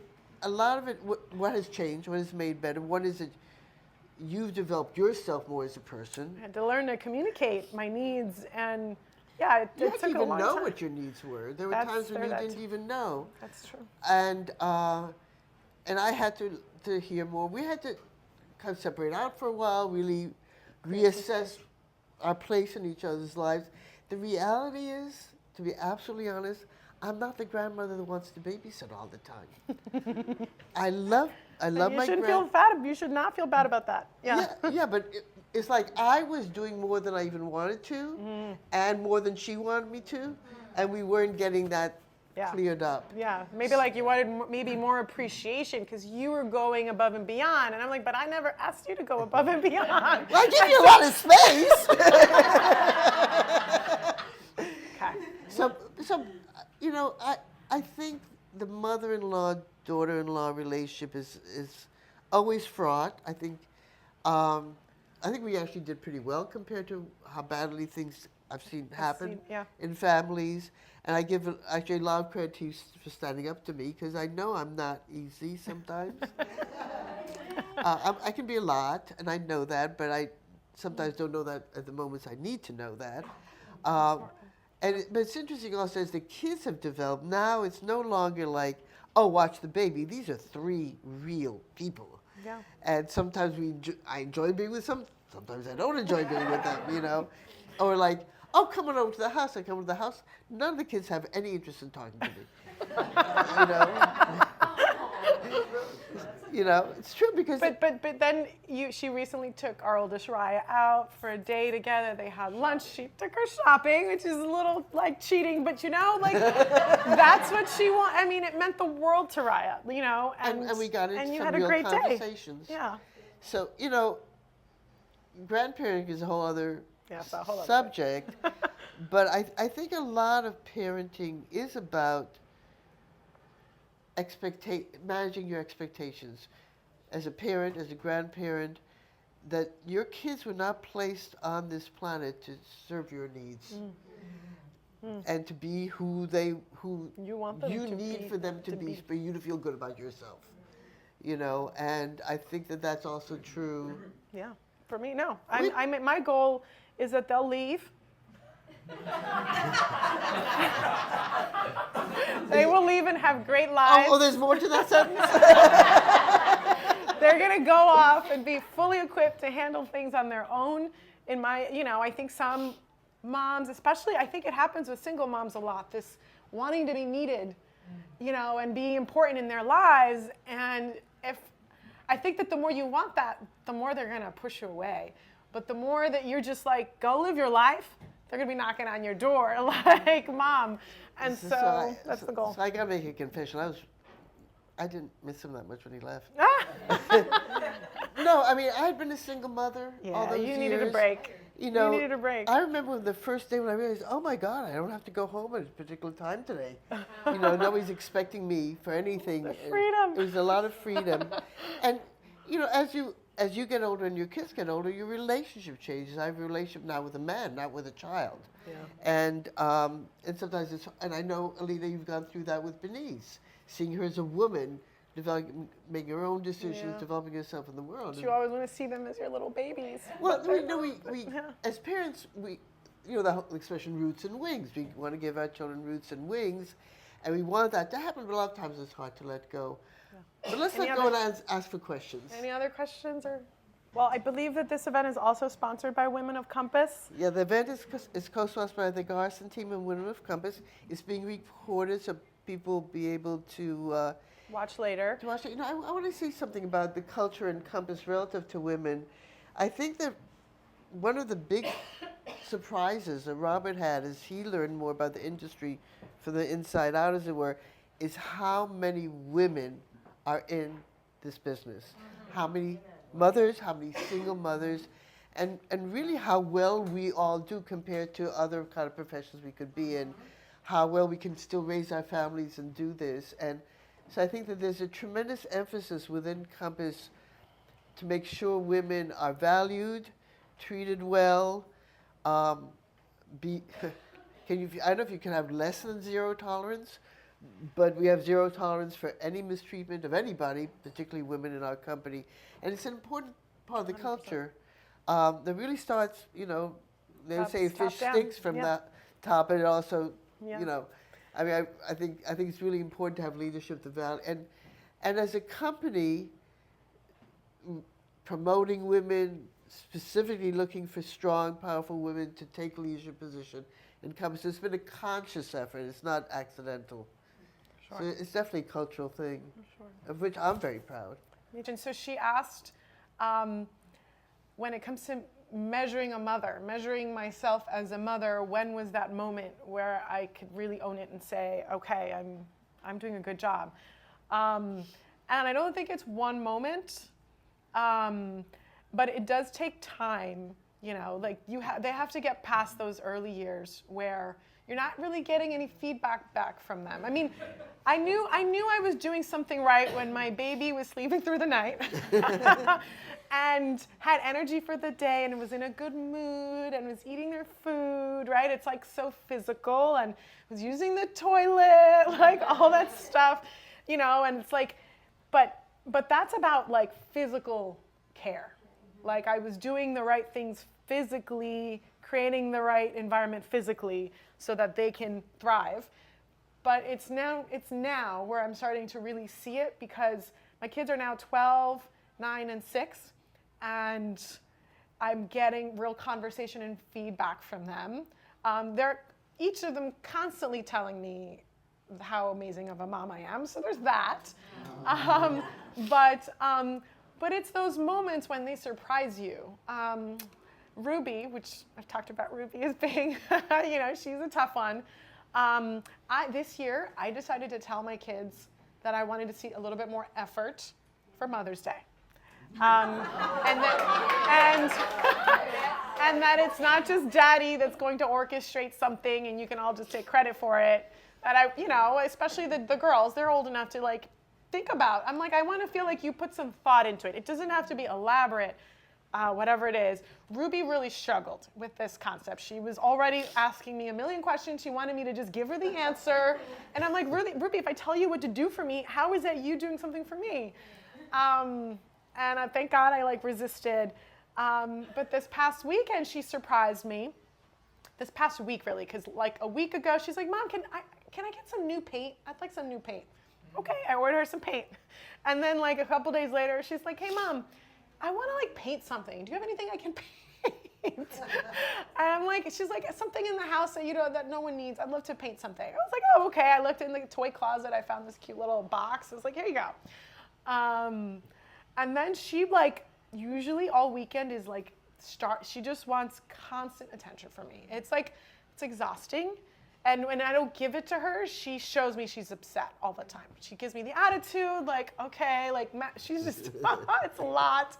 what has changed, what has made better, one is that you've developed yourself more as a person. I had to learn to communicate my needs, and yeah, it took a long time. You didn't even know what your needs were. There were times when you didn't even know. That's true. And I had to hear more. We had to kind of separate out for a while, really reassess our place in each other's lives. The reality is, to be absolutely honest, I'm not the grandmother that wants to babysit all the time. I love my You should not feel bad about that. Yeah, but it's like I was doing more than I even wanted to, and more than she wanted me to, and we weren't getting that cleared up. Yeah, maybe like you wanted maybe more appreciation because you were going above and beyond, and I'm like, but I never asked you to go above and beyond. Well, I give you a lot of space. Okay. So you know, I think the mother-in-law, daughter-in-law relationship is always fraught. I think we actually did pretty well compared to how badly things I've seen happen in families. And I give actually a lot of credit to you for standing up to me, because I know I'm not easy sometimes. I can be a lot, and I know that, but I sometimes don't know that at the moments I need to know that. But it's interesting also, as the kids have developed, now it's no longer like, oh, watch the baby. These are three real people. Yeah. And sometimes I enjoy being with some, sometimes I don't enjoy being with them, you know. Or like, oh, come on over to the house. I come to the house. None of the kids have any interest in talking to me. You know. You know, it's true because. But then she recently took our oldest Raya out for a day together. They had lunch. She took her shopping, which is a little like cheating, but you know, like that's what she wanted. I mean, it meant the world to Raya, you know. And we got into and you some had real a great conversations. Day. Yeah. So you know, grandparenting is a whole other subject, but I think a lot of parenting is about managing your expectations as a parent, as a grandparent, that your kids were not placed on this planet to serve your needs and to be who you want them you to need be, for them to be for you to feel good about yourself. You know, and I think that that's also true. Yeah, for me, no. My goal is that they'll leave. They will leave and have great lives. Oh, there's more to that sentence? They're going to go off and be fully equipped to handle things on their own. I think some moms, especially, I think it happens with single moms a lot, this wanting to be needed, you know, and being important in their lives. And I think that the more you want that, the more they're going to push you away. But the more that you're just like, go live your life, they're going to be knocking on your door like, Mom. And that's the goal. So I got to make a confession. I didn't miss him that much when he left. No, I mean, I had been a single mother all those years. You needed a break. You know, needed a break. I remember the first day when I realized, oh my God, I don't have to go home at a particular time today. You know, nobody's expecting me for anything. The freedom. It was a lot of freedom. And, you know, as you get older and your kids get older, your relationship changes. I have a relationship now with a man, not with a child. Yeah. And sometimes it's, and I know, Alina, you've gone through that with Benis, seeing her as a woman, making her own decisions, developing herself in the world. You always want to see them as your little babies. Well, we as parents, you know, the whole expression roots and wings. We want to give our children roots and wings, and we want that to happen, but a lot of times it's hard to let go. But let's not go and ask for questions. Any other questions? Well, I believe that this event is also sponsored by Women of Compass. Yeah, the event is co-sponsored by the Garson team and Women of Compass. It's being recorded so people will be able to watch later. To watch it. You know, I want to say something about the culture in Compass relative to women. I think that one of the big surprises that Robert had as he learned more about the industry from the inside out, as it were, is how many women are in this business. How many mothers, how many single mothers, and really how well we all do compared to other kind of professions we could be in, how well we can still raise our families and do this. And so I think that there's a tremendous emphasis within Compass to make sure women are valued, treated well. I don't know if you can have less than zero tolerance, but we have zero tolerance for any mistreatment of anybody, particularly women in our company. And it's an important part of the 100%. Culture that really starts, you know, they say fish stinks from the top, but it also, you know, I mean, I think it's really important to have leadership, the value, and as a company, promoting women, specifically looking for strong, powerful women to take leadership position in Compass. It's been a conscious effort. It's not accidental. Sure. So it's definitely a cultural thing, of which I'm very proud. And so she asked, when it comes to measuring a mother, measuring myself as a mother, when was that moment where I could really own it and say, okay, I'm doing a good job? And I don't think it's one moment, but it does take time. You know, like they have to get past those early years where you're not really getting any feedback back from them. I mean, I knew I was doing something right when my baby was sleeping through the night and had energy for the day and was in a good mood and was eating their food, right? It's like so physical and was using the toilet, like all that stuff, you know, and it's like, but that's about like physical care. Like I was doing the right things physically, creating the right environment physically so that they can thrive. But it's now where I'm starting to really see it because my kids are now 12, 9, and 6, and I'm getting real conversation and feedback from them. They're each of them constantly telling me how amazing of a mom I am, so there's that. But it's those moments when they surprise you. Ruby, which I've talked about Ruby as being, you know, she's a tough one. This year, I decided to tell my kids that I wanted to see a little bit more effort for Mother's Day. And that it's not just daddy that's going to orchestrate something and you can all just take credit for it. That you know, especially the girls, they're old enough to like think about. I'm like, I want to feel like you put some thought into it. It doesn't have to be elaborate, whatever it is. Ruby really struggled with this concept. She was already asking me a million questions. She wanted me to just give her the answer. And I'm like, Ruby, if I tell you what to do for me, how is that you doing something for me? And thank God I like resisted. But this past weekend, she surprised me. This past week, really, because like a week ago, she's like, Mom, can I get some new paint? I'd like some new paint. Okay, I ordered her some paint. And then like a couple days later, she's like, hey, Mom, I want to like paint something. Do you have anything I can paint? And I'm like, she's like, something in the house that, you know, that no one needs. I'd love to paint something. I was like, oh, okay. I looked in the toy closet. I found this cute little box. I was like, here you go. And then she like, usually all weekend is like, she just wants constant attention from me. It's like, it's exhausting. And when I don't give it to her, she shows me she's upset all the time. She gives me the attitude, like, okay, like, she's just, it's a lot.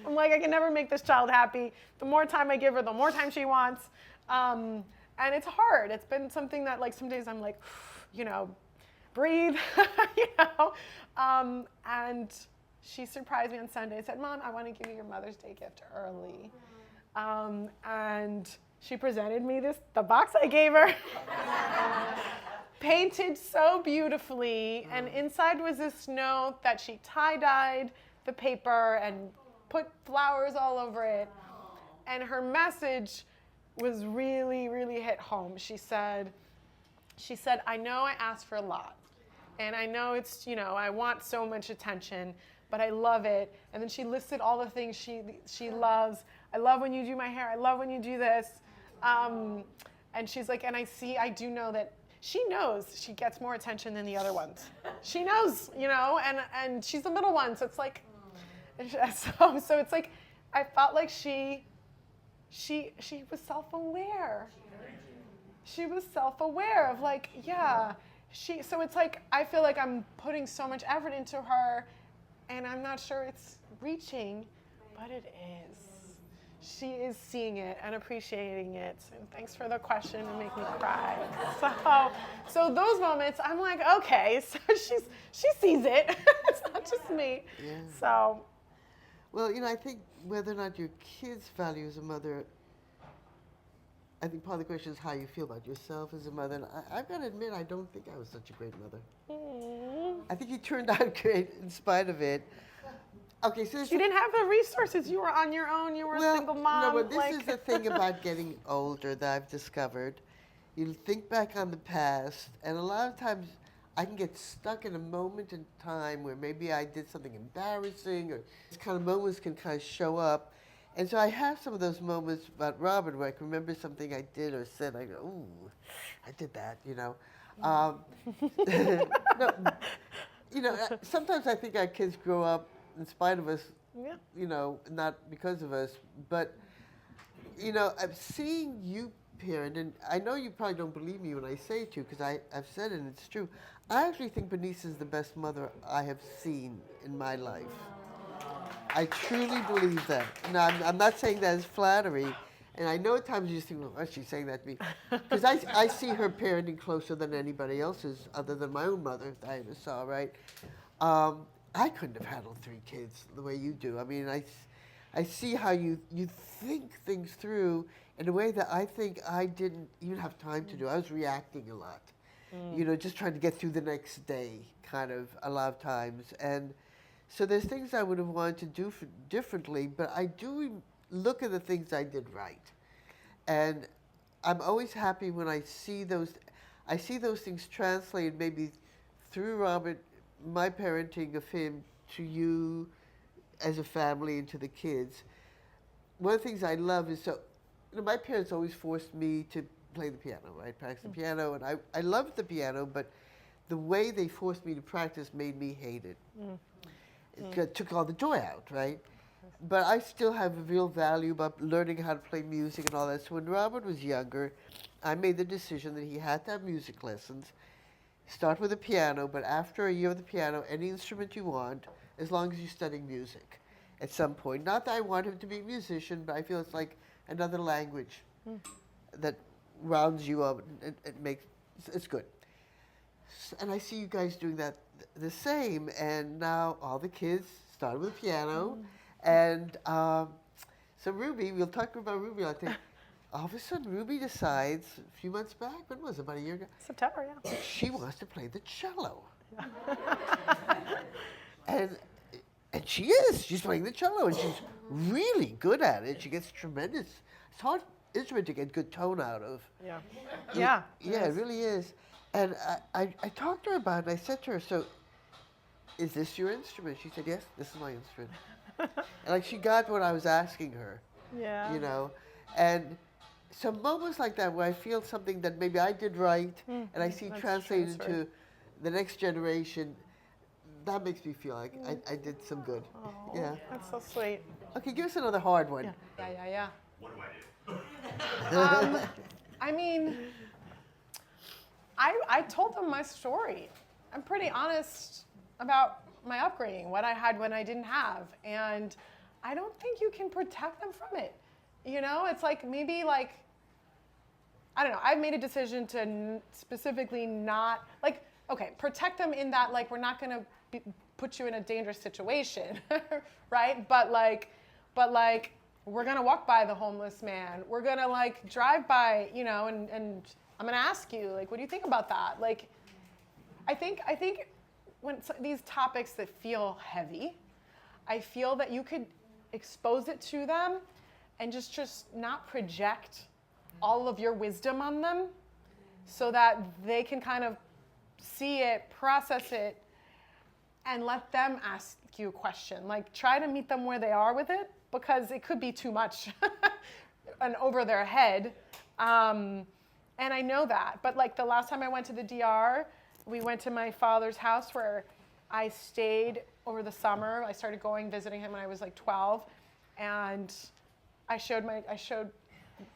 I'm like, I can never make this child happy. The more time I give her, the more time she wants. And it's hard. It's been something that, like, some days I'm like, you know, breathe, you know. And she surprised me on Sunday. Said, Mom, I want to give you your Mother's Day gift early. And she presented me the box I gave her, painted so beautifully, and inside was this note that she tie-dyed the paper and put flowers all over it. And her message was really, really hit home. She said, I know I asked for a lot, and I know it's, you know, I want so much attention, but I love it. And then she listed all the things she loves. I love when you do my hair. I love when you do this. And she's like, and I do know that she knows she gets more attention than the other ones. She knows, you know, and she's the middle one. So it's like, so it's like, I felt like she was self-aware. She was self-aware of like, yeah, so it's like, I feel like I'm putting so much effort into her and I'm not sure it's reaching, but it is. She is seeing it and appreciating it. And thanks for the question and make me cry. So those moments, I'm like, okay, so she sees it. It's not just me. Yeah. So. Well, you know, I think whether or not your kids value as a mother, I think part of the question is how you feel about yourself as a mother. And I've got to admit, I don't think I was such a great mother. I think you turned out great in spite of it. Okay, so you didn't have the resources. You were on your own. You were a single mom. No, but this is the thing about getting older that I've discovered. You think back on the past, and a lot of times I can get stuck in a moment in time where maybe I did something embarrassing, or these kind of moments can kind of show up. And so I have some of those moments about Robin where I can remember something I did or said. I go, ooh, I did that, you know. No, you know, sometimes I think our kids grow up in spite of us, yeah. You know, not because of us. But, you know, I'm seeing you parent, and I know you probably don't believe me when I say it to you because I've said it and it's true. I actually think Benis is the best mother I have seen in my life. I truly believe that. Now, I'm not saying that as flattery, and I know at times you just think, well, why is she saying that to me? Because I see her parenting closer than anybody else's, other than my own mother that I ever saw, right? I couldn't have handled 3 kids the way you do. I mean, I see how you think things through in a way that I think I didn't even have time to do. I was reacting a lot, you know, just trying to get through the next day, kind of, a lot of times. And so there's things I would have wanted to do differently, but I do look at the things I did right. And I'm always happy when I see those things translated maybe through Robert, my parenting of him, to you as a family and to the kids. One of the things I love is, so, you know, my parents always forced me to play the piano, right? Practice the piano, and I loved the piano, but the way they forced me to practice made me hate it. It took all the joy out, right? But I still have a real value about learning how to play music and all that. So when Robert was younger, I made the decision that he had to have music lessons. Start with the piano, but after a year of the piano, any instrument you want, as long as you're studying music at some point. Not that I want him to be a musician, but I feel it's like another language that rounds you up. It's good. And I see you guys doing that the same, and now all the kids started with piano, and so Ruby, we'll talk about Ruby, I think. All of a sudden, Ruby decides, a few months back, when was it, about a year ago? September, yeah. She wants to play the cello. and she is. She's playing the cello, and she's really good at it. She gets tremendous. It's hard instrument to get good tone out of. Yeah. Yeah, it really is. And I talked to her about it, and I said to her, so, is this your instrument? She said, yes, this is my instrument. And like, she got what I was asking her. Yeah. You know, and so moments like that where I feel something that maybe I did right, and I see translated into the next generation, that makes me feel like I did some good. Oh, yeah. That's so sweet. Okay, give us another hard one. Yeah. What do I do? I mean, I told them my story. I'm pretty honest about my upbringing, what I had when I didn't have. And I don't think you can protect them from it. You know, it's like maybe like, I don't know, I've made a decision to specifically not, like, okay, protect them in that, like, we're not going to put you in a dangerous situation, right? But like, we're going to walk by the homeless man. We're going to, like, drive by, you know, and I'm going to ask you, like, what do you think about that? Like, I think when these topics that feel heavy, I feel that you could expose it to them and just not project all of your wisdom on them so that they can kind of see it, process it, and let them ask you a question. Like, try to meet them where they are with it, because it could be too much and over their head. And I know that. But like the last time I went to the DR, we went to my father's house where I stayed over the summer. I started visiting him when I was like 12. And I showed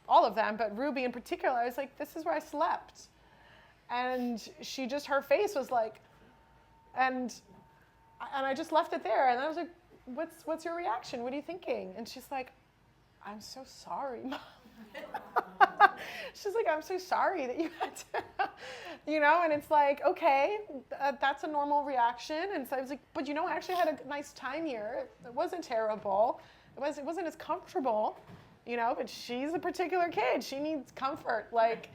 all of them, but Ruby in particular, I was like, this is where I slept. And her face was like, and I just left it there. And I was like, what's your reaction? What are you thinking? And she's like, I'm so sorry, Mom. She's like, I'm so sorry that you had to, you know, and it's like, okay, that's a normal reaction. And so I was like, but you know, I actually had a nice time here. It wasn't terrible. It wasn't as comfortable, you know, but she's a particular kid. She needs comfort, like,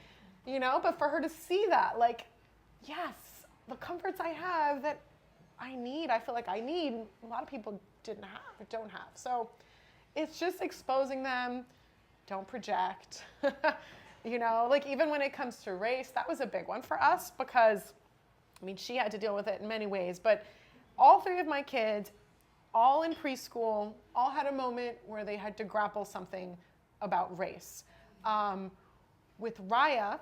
you know, but for her to see that, like, yes, the comforts I have that I feel like I need, a lot of people didn't have or don't have. So it's just exposing them. Don't project. You know, like even when it comes to race, that was a big one for us because, I mean, she had to deal with it in many ways, but all three of my kids, all in preschool, all had a moment where they had to grapple something about race. With Raya,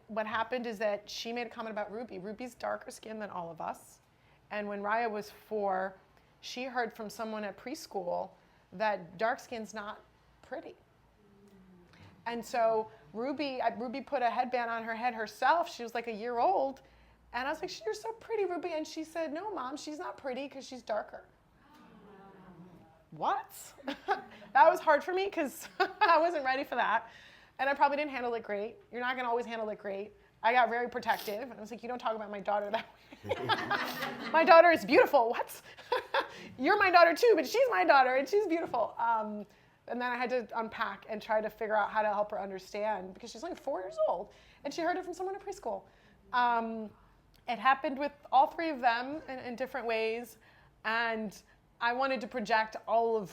what happened is that she made a comment about Ruby. Ruby's darker skin than all of us. And when Raya was 4, she heard from someone at preschool that dark skin's not pretty. And so Ruby put a headband on her head herself. She was like a year old. And I was like, you're so pretty, Ruby. And she said, no, Mom, she's not pretty because she's darker. What? That was hard for me because I wasn't ready for that. And I probably didn't handle it great. You're not going to always handle it great. I got very protective. And I was like, you don't talk about my daughter that way. My daughter is beautiful. What? You're my daughter too, but she's my daughter and she's beautiful. And then I had to unpack and try to figure out how to help her understand because she's only 4 years old and she heard it from someone in preschool. It happened with all three of them in different ways. And I wanted to project all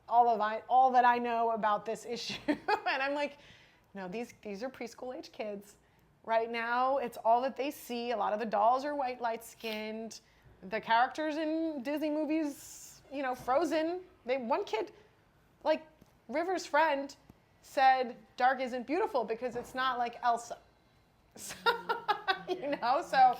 that I know about this issue. And I'm like, no, these are preschool age kids. Right now, it's all that they see. A lot of the dolls are white, light-skinned. The characters in Disney movies, you know, Frozen. One kid, like River's friend, said dark isn't beautiful because it's not like Elsa. So, you know, so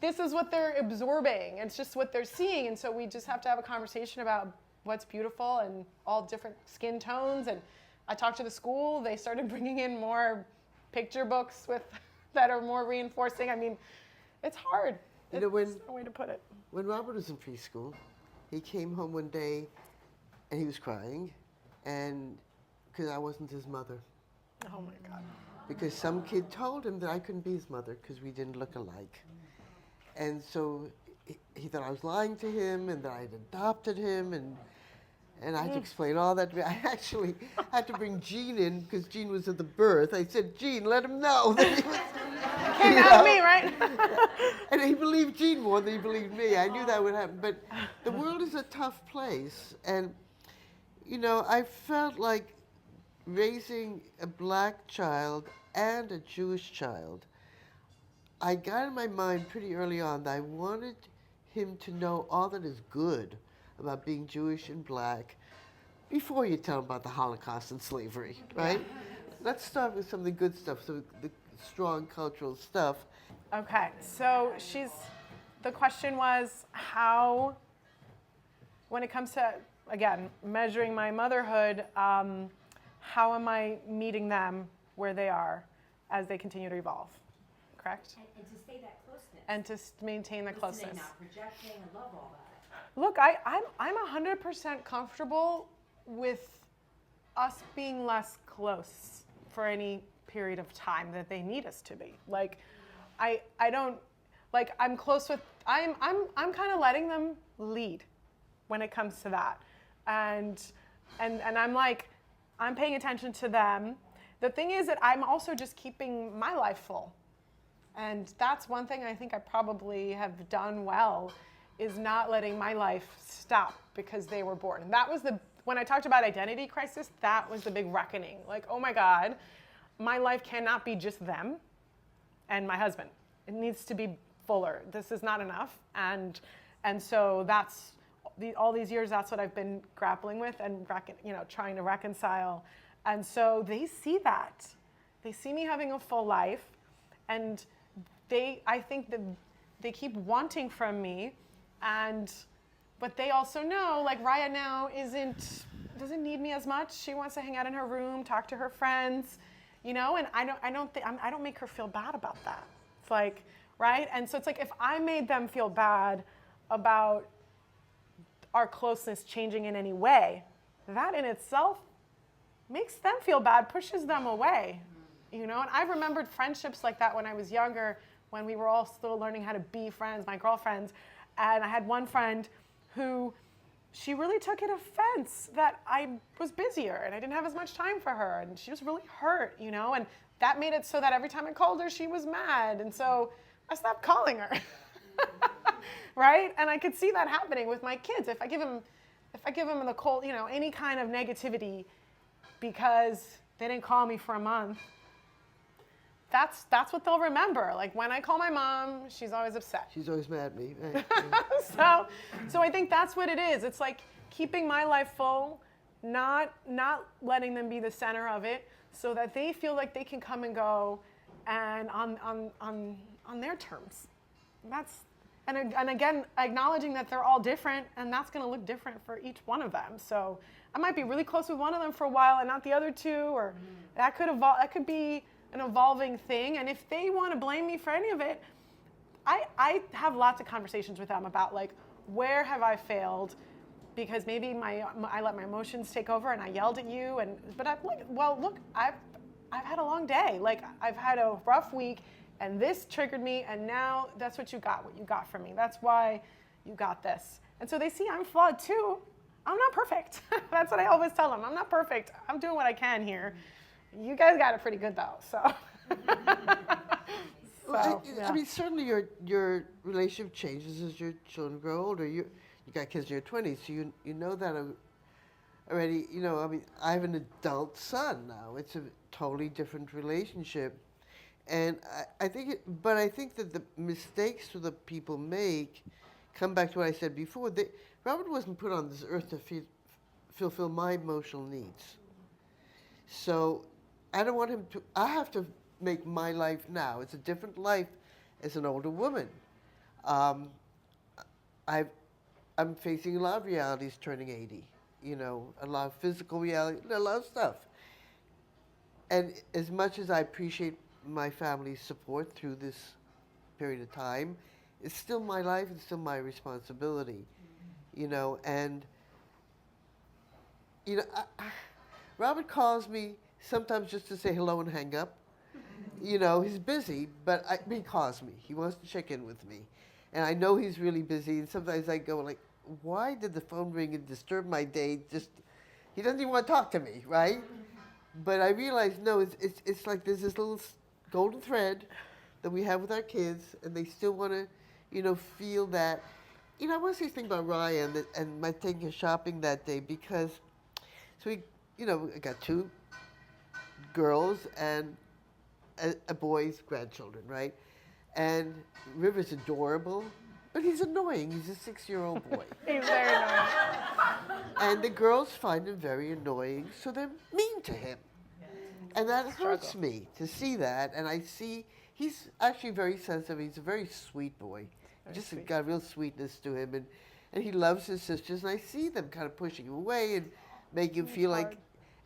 this is what they're absorbing. It's just what they're seeing. And so we just have to have a conversation about what's beautiful and all different skin tones. And I talked to the school. They started bringing in more picture books that are more reinforcing. I mean, it's hard. You know, It's no way to put it. When Robert was in preschool, he came home one day and he was crying, and because I wasn't his mother. Oh my God. Because some kid told him that I couldn't be his mother because we didn't look alike. And so he thought I was lying to him and that I had adopted him, and I had to explain all that to me. I actually had to bring Jean in because Jean was at the birth. I said, Jean, let him know that he was... Came out of me, right? And he believed Jean more than he believed me. I knew that would happen. But the world is a tough place. And, you know, I felt like raising a black child and a Jewish child, I got in my mind pretty early on that I wanted him to know all that is good about being Jewish and black before you tell him about the Holocaust and slavery, right? Yeah. Let's start with some of the good stuff, so the strong cultural stuff. Okay, so the question was how, when it comes to, again, measuring my motherhood, how am I meeting them where they are as they continue to evolve? correct? And to stay that closeness. And to maintain the Listening, closeness. not projecting. I love all that. Look, I'm 100% comfortable with us being less close for any period of time that they need us to be. Like, I don't, like, I'm close with, I'm kind of letting them lead when it comes to that. And I'm like, I'm paying attention to them. The thing is that I'm also just keeping my life full. And that's one thing I think I probably have done well, is not letting my life stop because they were born. And that was when I talked about identity crisis, that was the big reckoning. Like, oh my God, my life cannot be just them and my husband. It needs to be fuller. This is not enough. And so that's, all these years, that's what I've been grappling with and trying to reconcile. And so they see that. They see me having a full life, and I think that they keep wanting from me, but they also know, like, Raya now doesn't need me as much. She wants to hang out in her room, talk to her friends, and I don't make her feel bad about that. It's like, right? And so it's like, if I made them feel bad about our closeness changing in any way, that in itself makes them feel bad, pushes them away, And I've remembered friendships like that when I was younger, when we were all still learning how to be friends, my girlfriends. And I had one friend who, she really took it offense that I was busier and I didn't have as much time for her. And she was really hurt, And that made it so that every time I called her, she was mad. And so I stopped calling her, right? And I could see that happening with my kids. If I give them the cold, any kind of negativity because they didn't call me for a month, that's what they'll remember. Like, when I call my mom, she's always upset. She's always mad at me. Right? So I think that's what it is. It's like keeping my life full, not letting them be the center of it, so that they feel like they can come and go, and on their terms. And again, acknowledging that they're all different, and that's going to look different for each one of them. So I might be really close with one of them for a while and not the other two, or that could evolve. That could be an evolving thing. And if they want to blame me for any of it, I have lots of conversations with them about, like, where have I failed? Because maybe I let my emotions take over and I yelled at you. But I'm like, well, look, I've had a long day. Like, I've had a rough week, and this triggered me, and now that's what you got from me. That's why you got this. And so they see I'm flawed too. I'm not perfect. That's what I always tell them. I'm not perfect. I'm doing what I can here. You guys got it pretty good though, so. I mean, certainly your relationship changes as your children grow older. You got kids in your 20s, so you know that already. I mean, I have an adult son now. It's a totally different relationship. And I think that the mistakes that the people make come back to what I said before. Robert wasn't put on this earth to fulfill my emotional needs. So I don't want him to. I have to make my life now. It's a different life as an older woman. I'm facing a lot of realities turning 80. A lot of physical reality, a lot of stuff. And as much as I appreciate my family's support through this period of time, it's still my life, it's still my responsibility, and Robert calls me sometimes just to say hello and hang up. He's busy, but he calls me. He wants to check in with me, and I know he's really busy, and sometimes I go like, why did the phone ring and disturb my day? He doesn't even want to talk to me, right? But I realize, no, it's like there's this little golden thread that we have with our kids, and they still want to, feel that. I want to say something about Ryan and my taking her shopping that day, because, so I got two girls and a boy's grandchildren, right? And River's adorable, but he's annoying. He's a 6-year-old boy. He's very annoying. And the girls find him very annoying, so they're mean to him. And that hurts me to see that. And I see he's actually very sensitive. He's a very sweet boy. Just got a real sweetness to him. And he loves his sisters. And I see them kind of pushing him away and making him feel like,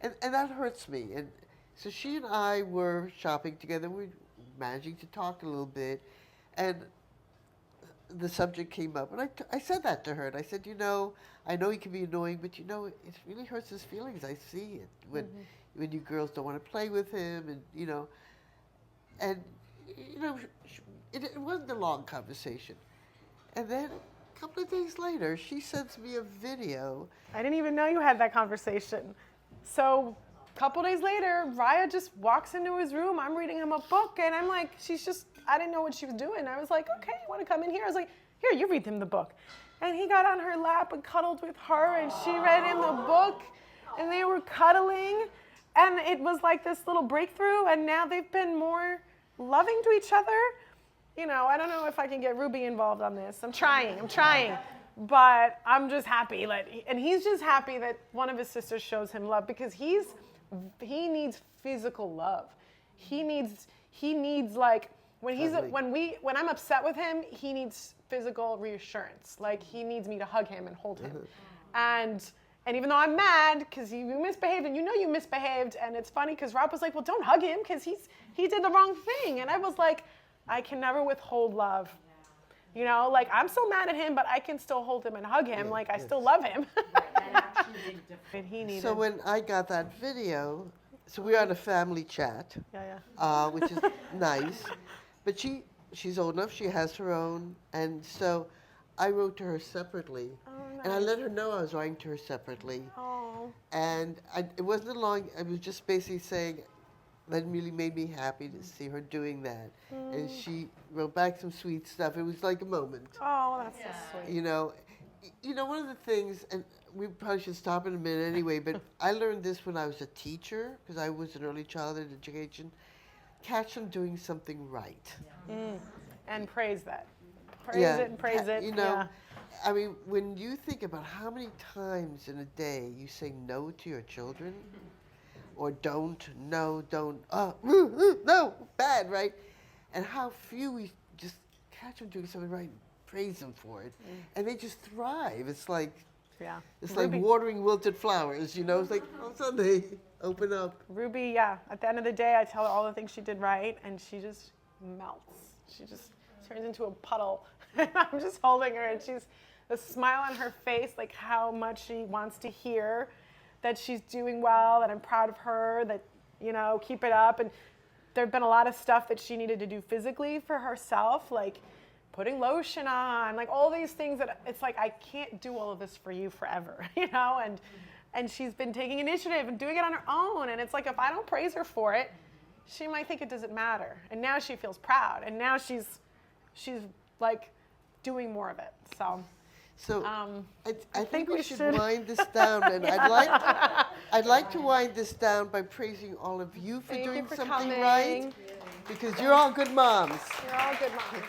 and that hurts me. And so she and I were shopping together. We managing to talk a little bit, and the subject came up, and I said that to her, and I said, I know he can be annoying, but it really hurts his feelings. I see it when you girls don't want to play with him, and it wasn't a long conversation, and then a couple of days later, she sends me a video. I didn't even know you had that conversation. So a couple days later, Raya just walks into his room. I'm reading him a book, and I'm like, I didn't know what she was doing. I was like, okay, you want to come in here? I was like, here, you read him the book. And he got on her lap and cuddled with her, and she read him the book, and they were cuddling, and it was like this little breakthrough, and now they've been more loving to each other. I don't know if I can get Ruby involved on this. I'm trying, but I'm just happy. And he's just happy that one of his sisters shows him love, because he needs physical love. He needs like, when I'm upset with him, he needs physical reassurance. Like, he needs me to hug him and hold him. And even though I'm mad because you misbehaved, and you misbehaved, and it's funny because Rob was like, well, don't hug him because he did the wrong thing. And I was like, I can never withhold love. Like, I'm so mad at him, but I can still hold him and hug him. Yeah, like, I still love him. And he needed. So when I got that video, so we're on a family chat, which is nice. But she's old enough, she has her own, and so I wrote to her separately. Oh, nice. And I let her know I was writing to her separately. Oh. And it wasn't long, I was just basically saying that really made me happy to see her doing that. And she wrote back some sweet stuff. It was like a moment. Oh, that's so sweet. One of the things, and we probably should stop in a minute anyway, but I learned this when I was a teacher, because I was in early childhood education. Catch them doing something right. And praise that. Praise it and praise it. I mean, when you think about how many times in a day you say no to your children, or don't, no, don't, no, bad, right? And how few we just catch them doing something right and praise them for it. And they just thrive. It's like, it's like watering wilted flowers, It's like, on Sunday, open up. Ruby, at the end of the day, I tell her all the things she did right, and she just melts. She just turns into a puddle. I'm just holding her, and she's a smile on her face, like how much she wants to hear that she's doing well, that I'm proud of her, that, keep it up. And there have been a lot of stuff that she needed to do physically for herself, like putting lotion on, like all these things that it's like, I can't do all of this for you forever, and she's been taking initiative and doing it on her own. And it's like, if I don't praise her for it, she might think it doesn't matter. And now she feels proud, and now she's like doing more of it. So I think we should wind this down, and I'd like to wind this down by praising all of you for doing something right, because you're all good moms. You're all good moms.